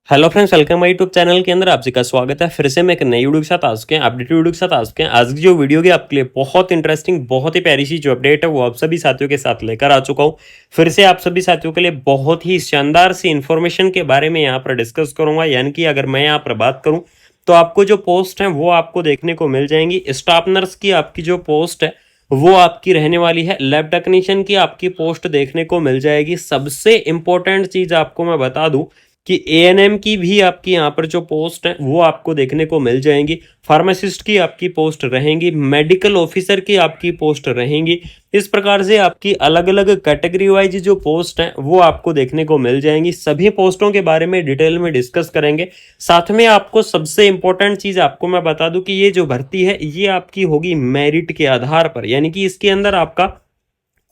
Hello friends, welcome my YouTube channel के अंदर आप सभी का स्वागत है। फिर से मैं एक नई वीडियो के साथ आ चुके हैं, अपडेटेड वीडियो के साथ आ चुके हैं। आज की जो वीडियो की आपके लिए बहुत इंटरेस्टिंग, बहुत ही प्यारी सी जो अपडेट है वो आप सभी साथियों के साथ लेकर आ चुका हूँ। फिर से आप सभी साथियों के लिए बहुत ही शानदार सी इन्फॉर्मेशन के बारे में यहाँ पर डिस्कस करूंगा। यानी कि अगर मैं यहाँ पर बात करूँ तो आपको जो पोस्ट है वो आपको देखने को मिल जाएंगी। स्टाफ नर्स की आपकी जो पोस्ट है वो आपकी रहने वाली है। लैब टेक्नीशियन की आपकी पोस्ट देखने को मिल जाएगी। सबसे इंपॉर्टेंट चीज आपको मैं बता दूं कि एएनएम की भी आपकी यहाँ पर जो पोस्ट है वो आपको देखने को मिल जाएंगी। फार्मासिस्ट की आपकी पोस्ट रहेंगी, मेडिकल ऑफिसर की आपकी पोस्ट रहेंगी। इस प्रकार से आपकी अलग अलग कैटेगरी वाइज जो पोस्ट है वो आपको देखने को मिल जाएंगी। सभी पोस्टों के बारे में डिटेल में डिस्कस करेंगे। साथ में आपको सबसे इंपॉर्टेंट चीज आपको मैं बता दूं कि ये जो भर्ती है ये आपकी होगी मेरिट के आधार पर। यानी कि इसके अंदर आपका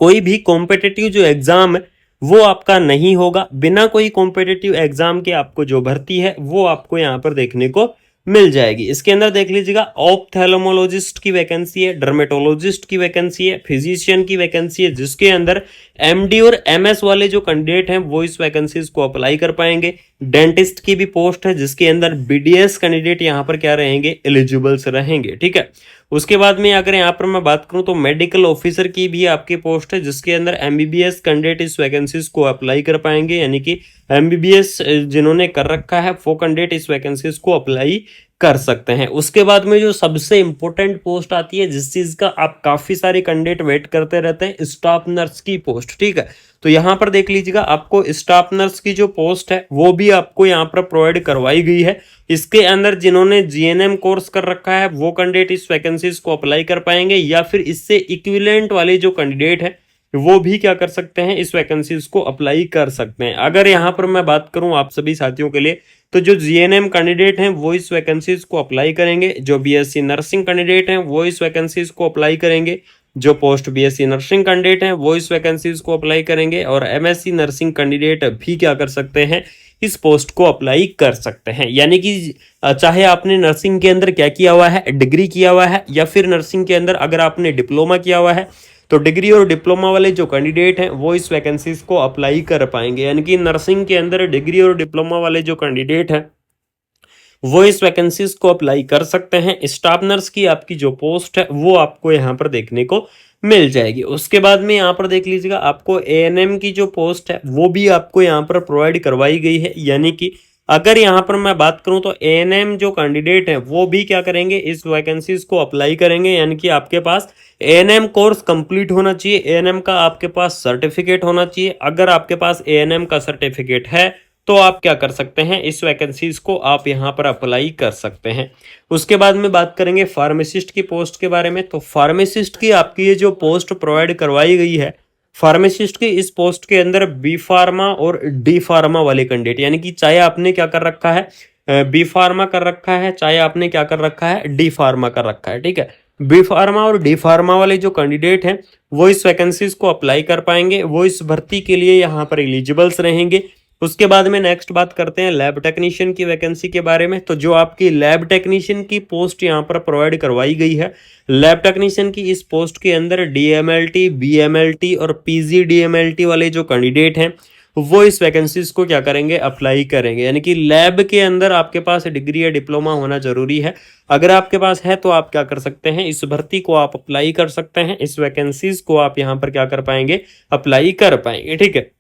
कोई भी कॉम्पिटिटिव जो एग्जाम है वो आपका नहीं होगा। बिना कोई कॉम्पिटिटिव एग्जाम के आपको जो भर्ती है वो आपको यहाँ पर देखने को मिल जाएगी। इसके अंदर देख लीजिएगा, ऑप्थेल्मोलॉजिस्ट की वैकेंसी है, डर्मेटोलॉजिस्ट की वैकेंसी है, फिजिशियन की वैकेंसी है, जिसके अंदर एमडी और एमएस वाले जो कैंडिडेट हैं वो इस वैकेंसीज को अप्लाई कर पाएंगे। डेंटिस्ट की भी पोस्ट है जिसके अंदर बीडीएस कैंडिडेट यहाँ पर क्या रहेंगे, एलिजिबल्स रहेंगे। ठीक है। उसके बाद में अगर यहाँ पर मैं बात करूं तो मेडिकल ऑफिसर की भी आपकी पोस्ट है जिसके अंदर एमबीबीएस कैंडिडेट इस वैकेंसीज को अप्लाई कर पाएंगे। यानी कि एमबीबीएस जिन्होंने कर रखा है वो कैंडिडेट इस वैकेंसीज को अप्लाई कर सकते हैं। उसके बाद में जो सबसे इंपॉर्टेंट पोस्ट आती है जिस चीज का आप काफी सारे कैंडिडेट वेट करते रहते हैं, स्टाफ नर्स की पोस्ट। ठीक है। तो यहां पर देख लीजिएगा, आपको स्टाफ नर्स की जो पोस्ट है वो भी आपको यहां पर प्रोवाइड करवाई गई है। इसके अंदर जिन्होंने जीएनएम कोर्स कर रखा है वो कैंडिडेट इस वैकेंसीज को अप्लाई कर पाएंगे, या फिर इससे इक्विवेलेंट वाले जो कैंडिडेट है वो भी क्या कर सकते हैं, इस वैकेंसीज को अप्लाई कर सकते हैं। अगर यहां पर मैं बात करूं आप सभी साथियों के लिए, तो जो जीएनएम कैंडिडेट हैं वो इस वैकेंसीज को अप्लाई करेंगे। जो बीएससी नर्सिंग कैंडिडेट हैं वो इस वैकेंसीज को अप्लाई करेंगे। जो पोस्ट बीएससी नर्सिंग कैंडिडेट हैं वो इस वैकेंसीज को अप्लाई करेंगे। और एमएससी नर्सिंग कैंडिडेट भी क्या कर सकते हैं, इस पोस्ट को अप्लाई कर सकते हैं। यानी कि चाहे आपने नर्सिंग के अंदर क्या किया हुआ है, डिग्री किया हुआ है, या फिर नर्सिंग के अंदर अगर आपने डिप्लोमा किया हुआ है, तो डिग्री और डिप्लोमा वाले जो कैंडिडेट हैं वो इस वैकेंसीज को अप्लाई कर पाएंगे। यानी कि नर्सिंग के अंदर डिग्री और डिप्लोमा वाले जो कैंडिडेट हैं वो इस वैकेंसीज को अप्लाई कर सकते हैं। स्टाफ नर्स की आपकी जो पोस्ट है वो आपको यहाँ पर देखने को मिल जाएगी। उसके बाद में यहाँ पर देख लीजिएगा, आपको एएनएम की जो पोस्ट है वो भी आपको यहाँ पर प्रोवाइड करवाई गई है। यानी कि अगर यहाँ पर मैं बात करूं तो एएनएम जो कैंडिडेट है वो भी क्या करेंगे, इस वैकेंसीज को अप्लाई करेंगे। यानी कि आपके पास एएनएम कोर्स कंप्लीट होना चाहिए, एएनएम का आपके पास सर्टिफिकेट होना चाहिए। अगर आपके पास एएनएम का सर्टिफिकेट है तो आप क्या कर सकते हैं, इस वैकेंसीज को आप यहाँ पर अप्लाई कर सकते हैं। उसके बाद में बात करेंगे फार्मासिस्ट की पोस्ट के बारे में। तो फार्मासिस्ट की आपकी ये जो पोस्ट प्रोवाइड करवाई गई है, फार्मासिस्ट की इस पोस्ट के अंदर बी फार्मा और डी फार्मा वाले कैंडिडेट, यानी कि चाहे आपने क्या कर रखा है, बी फार्मा कर रखा है, चाहे आपने क्या कर रखा है, डी फार्मा कर रखा है। ठीक है। बी फार्मा और डी फार्मा वाले जो कैंडिडेट हैं वो इस वैकेंसीज को अप्लाई कर पाएंगे, वो इस भर्ती के लिए यहाँ पर एलिजिबल्स रहेंगे। उसके बाद में नेक्स्ट बात करते हैं लैब टेक्नीशियन की वैकेंसी के बारे में। तो जो आपकी लैब टेक्नीशियन की पोस्ट यहाँ पर प्रोवाइड करवाई गई है, लैब टेक्नीशियन की इस पोस्ट के अंदर डीएमएलटी, बीएमएलटी और पीजीडीएमएलटी वाले जो कैंडिडेट हैं वो इस वैकेंसीज को क्या करेंगे, अप्लाई करेंगे। यानी कि लैब के अंदर आपके पास डिग्री या डिप्लोमा होना जरूरी है। अगर आपके पास है तो आप क्या कर सकते हैं, इस भर्ती को आप अप्लाई कर सकते हैं, इस वैकेंसीज को आप यहाँ पर क्या कर पाएंगे, अप्लाई कर पाएंगे। ठीक है।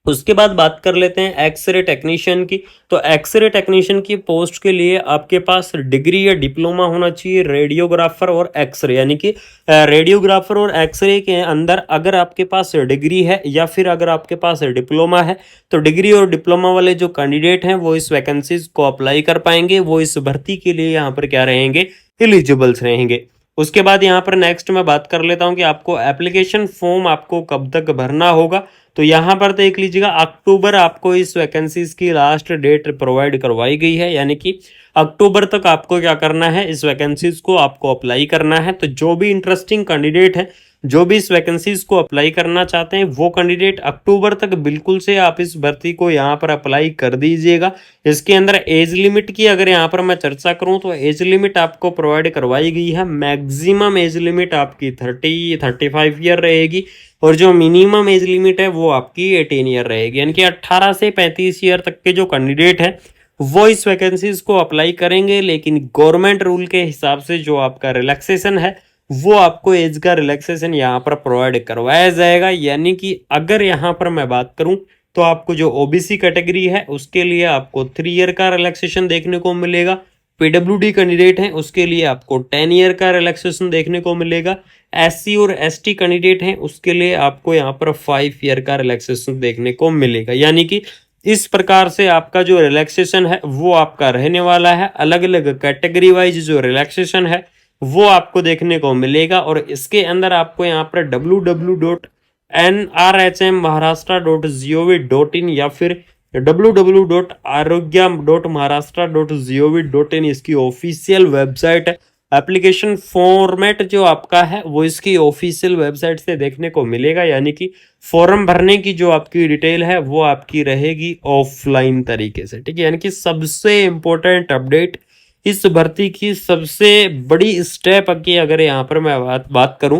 उसके बाद बात कर लेते हैं एक्सरे टेक्नीशियन की। तो एक्सरे टेक्नीशियन की पोस्ट के लिए आपके पास डिग्री या डिप्लोमा होना चाहिए, रेडियोग्राफर और एक्सरे। यानी कि रेडियोग्राफर और एक्सरे के अंदर अगर आपके पास डिग्री है या फिर अगर आपके पास डिप्लोमा है, तो डिग्री और डिप्लोमा वाले जो कैंडिडेट हैं वो इस वैकेंसीज को अप्लाई कर पाएंगे, वो इस भर्ती के लिए यहाँ पर क्या रहेंगे, एलिजिबल्स रहेंगे। उसके बाद यहाँ पर नेक्स्ट मैं बात कर लेता हूँ कि आपको एप्लीकेशन फॉर्म आपको कब तक भरना होगा। तो यहाँ पर देख लीजिएगा, अक्टूबर आपको इस वैकेंसीज की लास्ट डेट प्रोवाइड करवाई गई है। यानी कि अक्टूबर तक आपको क्या करना है, इस वैकेंसीज को आपको अप्लाई करना है। तो जो भी इंटरेस्टिंग कैंडिडेट है, जो भी इस वैकेंसीज को अप्लाई करना चाहते हैं, वो कैंडिडेट अक्टूबर तक बिल्कुल से आप इस भर्ती को यहाँ पर अप्लाई कर दीजिएगा। इसके अंदर एज लिमिट की अगर यहाँ पर मैं चर्चा करूँ तो एज लिमिट आपको प्रोवाइड करवाई गई है। मैक्सिमम एज लिमिट आपकी 35 ईयर रहेगी, और जो मिनिमम एज लिमिट है वो आपकी 18 ईयर रहेगी। यानी कि 18 से 35 ईयर तक के जो कैंडिडेट हैं वो इस वैकेंसीज को अप्लाई करेंगे, लेकिन गवर्नमेंट रूल के हिसाब से जो आपका रिलैक्सेशन है वो आपको एज का रिलैक्सेशन यहाँ पर प्रोवाइड करवाया जाएगा। यानी कि अगर यहाँ पर मैं बात करूं तो आपको जो ओबीसी कैटेगरी है उसके लिए आपको 3 ईयर का रिलैक्सेशन देखने को मिलेगा। पीडब्ल्यूडी कैंडिडेट हैं उसके लिए आपको 10 ईयर का रिलैक्सेशन देखने को मिलेगा। एससी और एसटी कैंडिडेट हैं उसके लिए आपको यहाँ पर 5 ईयर का रिलैक्सेशन देखने को मिलेगा। यानी कि इस प्रकार से आपका जो रिलैक्सेशन है वो आपका रहने वाला है। अलग अलग कैटेगरी वाइज जो रिलैक्सेशन है वो आपको देखने को मिलेगा। और इसके अंदर आपको यहाँ पर www.nrhmmaharashtra.gov.in या फिर www.arogya.maharashtra.gov.in इसकी ऑफिशियल वेबसाइट है। एप्लीकेशन फॉर्मेट जो आपका है वो इसकी ऑफिशियल वेबसाइट से देखने को मिलेगा। यानी कि फॉर्म भरने की जो आपकी डिटेल है वो आपकी रहेगी ऑफलाइन तरीके से, ठीक है। यानी कि सबसे इंपॉर्टेंट अपडेट इस भर्ती की सबसे बड़ी स्टेप की अगर यहाँ पर मैं बात करूं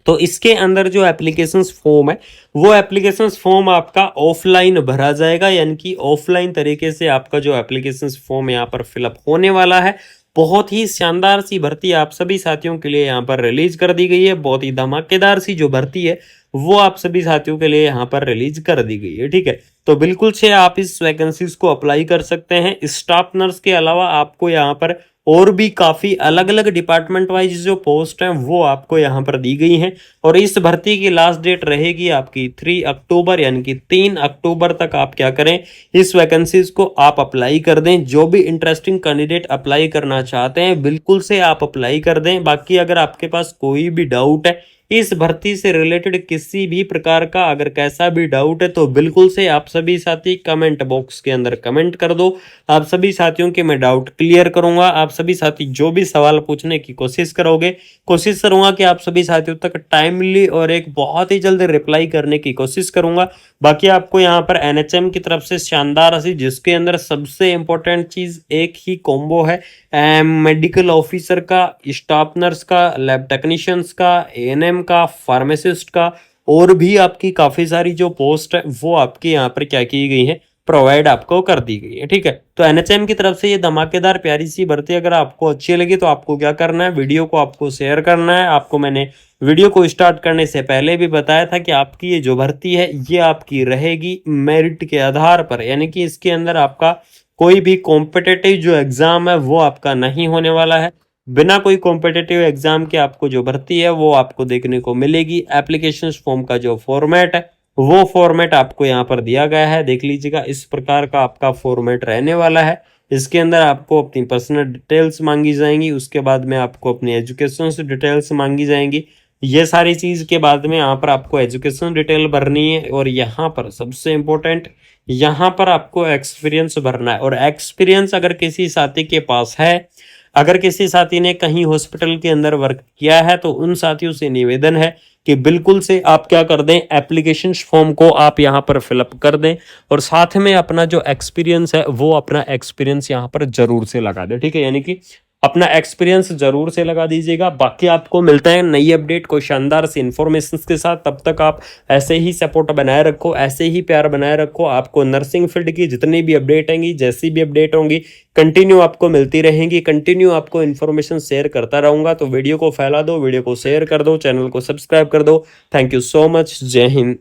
तो इसके अंदर जो एप्लीकेशन फॉर्म है वो एप्लीकेशन फॉर्म आपका ऑफलाइन भरा जाएगा। यानी कि ऑफलाइन तरीके से आपका जो एप्लीकेशन फॉर्म यहाँ पर फिलअप होने वाला है। बहुत ही शानदार सी भर्ती आप सभी साथियों के लिए यहाँ पर रिलीज कर दी गई है। बहुत ही धमाकेदार सी जो भर्ती है वो आप सभी साथियों के लिए यहाँ पर रिलीज कर दी गई है, ठीक है। तो बिल्कुल से आप इस वैकेंसीज को अप्लाई कर सकते हैं। स्टाफ नर्स के अलावा आपको यहाँ पर और भी काफी अलग अलग डिपार्टमेंट वाइज जो पोस्ट हैं वो आपको यहाँ पर दी गई हैं। और इस भर्ती की लास्ट डेट रहेगी आपकी 3 अक्टूबर, यानी कि 3 अक्टूबर तक आप क्या करें, इस वैकेंसीज को आप अप्लाई कर दें। जो भी इंटरेस्टिंग कैंडिडेट अप्लाई करना चाहते हैं बिल्कुल से आप अप्लाई कर दें। बाकी अगर आपके पास कोई भी डाउट है इस भर्ती से रिलेटेड, किसी भी प्रकार का अगर कैसा भी डाउट है, तो बिल्कुल से आप सभी साथी कमेंट बॉक्स के अंदर कमेंट कर दो। आप सभी साथियों के मैं डाउट क्लियर करूंगा। आप सभी साथी जो भी सवाल पूछने की कोशिश करोगे, कोशिश करूंगा कि आप सभी साथियों तक टाइमली और एक बहुत ही जल्द रिप्लाई करने की कोशिश करूंगा। बाकी आपको यहाँ पर एनएचएम की तरफ से शानदार राशि, जिसके अंदर सबसे इंपॉर्टेंट चीज एक ही कॉम्बो है, मेडिकल ऑफिसर का, स्टाफ नर्स का, लैब टेक्नीशियंस का, एएनएम का, फार्मासिस्ट का, और भी आपकी काफी सारी जो पोस्ट है वो आपकी यहाँ पर क्या की गई है, प्रोवाइड आपको कर दी गई है, ठीक है। तो एनएचएम की तरफ से ये धमाकेदार प्यारी सी भर्ती अगर आपको अच्छी लगी तो आपको क्या करना है, वीडियो को आपको शेयर करना है। आपको मैंने वीडियो को स्टार्ट करने से पहले भी बताया था कि आपकी ये जो भर्ती है ये आपकी रहेगी मेरिट के आधार पर। यानी कि इसके अंदर आपका कोई भी कॉम्पिटिटिव जो एग्जाम है वो आपका नहीं होने वाला है। बिना कोई कॉम्पिटिटिव एग्जाम के आपको जो भर्ती है वो आपको देखने को मिलेगी। एप्लीकेशन फॉर्म का जो फॉर्मेट है वो फॉर्मेट आपको यहाँ पर दिया गया है, देख लीजिएगा। इस प्रकार का आपका फॉर्मेट रहने वाला है। इसके अंदर आपको अपनी पर्सनल डिटेल्स मांगी जाएंगी, उसके बाद में आपको अपनी एजुकेशन से डिटेल्स मांगी जाएंगी। ये सारी चीज के बाद में यहाँ पर आपको एजुकेशन डिटेल भरनी है। और यहाँ पर सबसे इंपॉर्टेंट, यहाँ पर आपको एक्सपीरियंस भरना है। और एक्सपीरियंस अगर किसी साथी के पास है, अगर किसी साथी ने कहीं हॉस्पिटल के अंदर वर्क किया है, तो उन साथियों से निवेदन है कि बिल्कुल से आप क्या कर दें, एप्लीकेशन फॉर्म को आप यहाँ पर फिलअप कर दें और साथ में अपना जो एक्सपीरियंस है वो अपना एक्सपीरियंस यहाँ पर जरूर से लगा दें, ठीक है। यानी कि अपना एक्सपीरियंस जरूर से लगा दीजिएगा। बाकी आपको मिलता है नई अपडेट को शानदार सी इन्फॉर्मेशन के साथ। तब तक आप ऐसे ही सपोर्ट बनाए रखो, ऐसे ही प्यार बनाए रखो। आपको नर्सिंग फील्ड की जितनी भी अपडेट आएंगी, जैसी भी अपडेट होंगी, कंटिन्यू आपको मिलती रहेंगी। कंटिन्यू आपको इन्फॉर्मेशन शेयर करता रहूंगा। तो वीडियो को फैला दो, वीडियो को शेयर कर दो, चैनल को सब्सक्राइब कर दो। Thank you so much. जय हिंद।